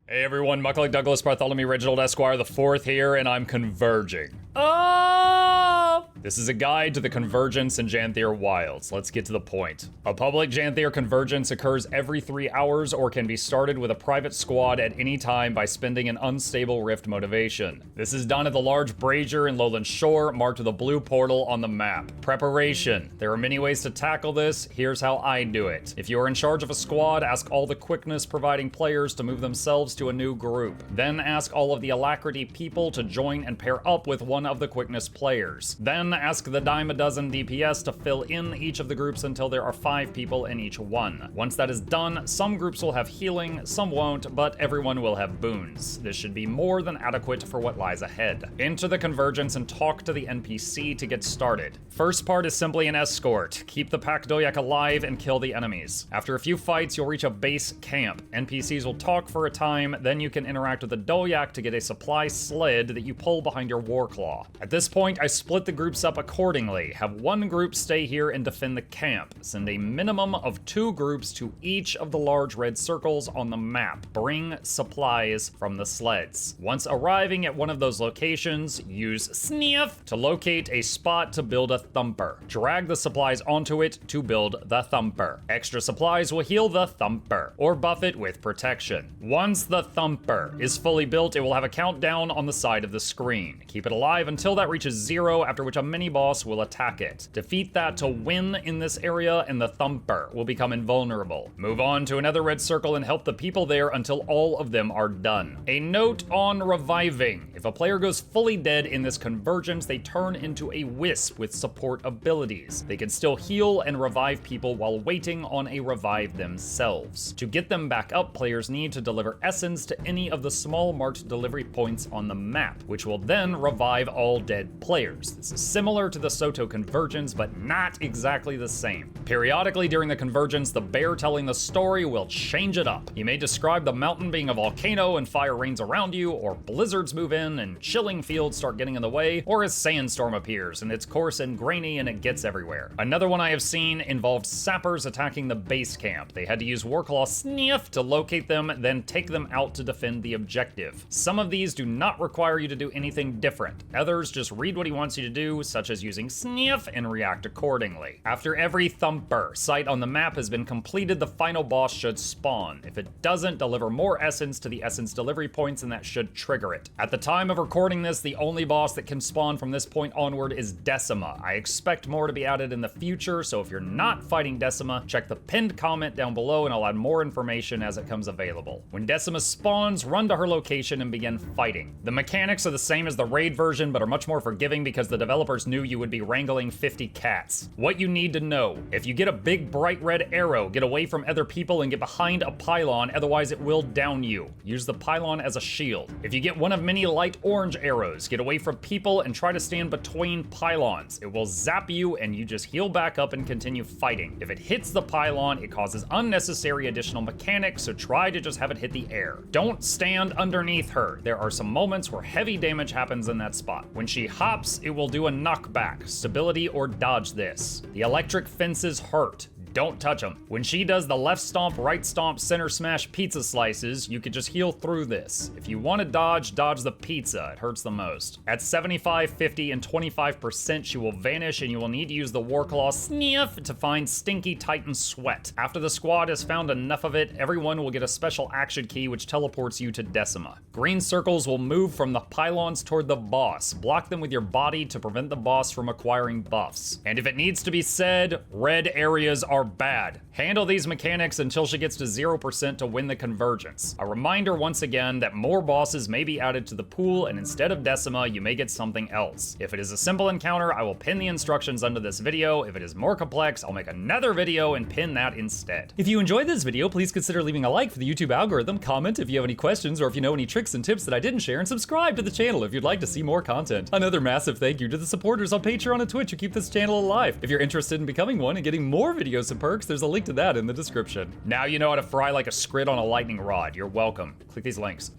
Hey everyone, Mucklick Douglas Bartholomew Reginald Esquire the Fourth here, and I'm converging. Oh! This is a guide to the convergence in Janthir wilds. Let's get to the point. A public Janthir convergence occurs every 3 hours or can be started with a private squad at any time by spending an unstable rift motivation. This is done at the large brazier in Lowland Shore, marked with a blue portal on the map. Preparation. There are many ways to tackle this. Here's how I do it. If you are in charge of a squad, ask all the quickness providing players to move themselves to a new group. Then ask all of the alacrity people to join and pair up with one of the quickness players. Then ask the dime a dozen DPS to fill in each of the groups until there are 5 people in each one. Once that is done, some groups will have healing, some won't, but everyone will have boons. This should be more than adequate for what lies ahead. Enter the convergence and talk to the NPC to get started. First part is simply an escort. Keep the pack Doyak alive and kill the enemies. After a few fights, you'll reach a base camp. NPCs will talk for a time, then you can interact with the Doyak to get a supply sled that you pull behind your Warclaw. At this point, I split the groups up accordingly. Have one group stay here and defend the camp. Send a minimum of 2 groups to each of the large red circles on the map. Bring supplies from the sleds. Once arriving at one of those locations, use Sniff to locate a spot to build a thumper. Drag the supplies onto it to build the thumper. Extra supplies will heal the thumper, or buff it with protection. Once the thumper is fully built, it will have a countdown on the side of the screen. Keep it alive until that reaches 0, after which a mini-boss will attack it. Defeat that to win in this area, and the thumper will become invulnerable. Move on to another red circle and help the people there until all of them are done. A note on reviving. If a player goes fully dead in this convergence, they turn into a wisp with support abilities. They can still heal and revive people while waiting on a revive themselves. To get them back up, players need to deliver essence to any of the small marked delivery points on the map, which will then revive all dead players. This is similar to the Soto convergence, but not exactly the same. Periodically during the convergence, the bear telling the story will change it up. He may describe the mountain being a volcano and fire rains around you, or blizzards move in and chilling fields start getting in the way, or a sandstorm appears and it's coarse and grainy and it gets everywhere. Another one I have seen involved sappers attacking the base camp. They had to use Warclaw Sniff to locate them, then take them out to defend the objective. Some of these do not require you to do anything different. Others just read what he wants you to do, such as using Sniff, and react accordingly. After every thumper site on the map has been completed, the final boss should spawn. If it doesn't, deliver more essence to the essence delivery points and that should trigger it. At the time of recording this, the only boss that can spawn from this point onward is Desima. I expect more to be added in the future, so if you're not fighting Desima, check the pinned comment down below and I'll add more information as it comes available. When Desima spawns, run to her location and begin fighting. The mechanics are the same as the raid version, but are much more forgiving because the developers knew you would be wrangling 50 cats. What you need to know: if you get a big bright red arrow, get away from other people and get behind a pylon, otherwise it will down you. Use the pylon as a shield. If you get one of many light orange arrows, get away from people and try to stand between pylons. It will zap you and you just heal back up and continue fighting. If it hits the pylon, it causes unnecessary additional mechanics, so try to just have it hit the air. Don't stand underneath her. There are some moments where heavy damage happens in that spot. When she hops, it will do a knockback, stability, or dodge this. The electric fences hurt. Don't touch them. When she does the left stomp, right stomp, center smash pizza slices, you could just heal through this. If you want to dodge the pizza. It hurts the most. At 75, 50, and 25%, she will vanish and you will need to use the Warclaw Sniff to find Stinky Titan Sweat. After the squad has found enough of it, everyone will get a special action key which teleports you to Desima. Green circles will move from the pylons toward the boss. Block them with your body to prevent the boss from acquiring buffs. And if it needs to be said, red areas are bad. Handle these mechanics until she gets to 0% to win the convergence. A reminder once again that more bosses may be added to the pool, and instead of Desima, you may get something else. If it is a simple encounter, I will pin the instructions under this video. If it is more complex, I'll make another video and pin that instead. If you enjoyed this video, please consider leaving a like for the YouTube algorithm, comment if you have any questions or if you know any tricks and tips that I didn't share, and subscribe to the channel if you'd like to see more content. Another massive thank you to the supporters on Patreon and Twitch who keep this channel alive. If you're interested in becoming one and getting more videos and perks, there's a link to that in the description. Now you know how to fry like a scrid on a lightning rod. You're welcome. Click these links.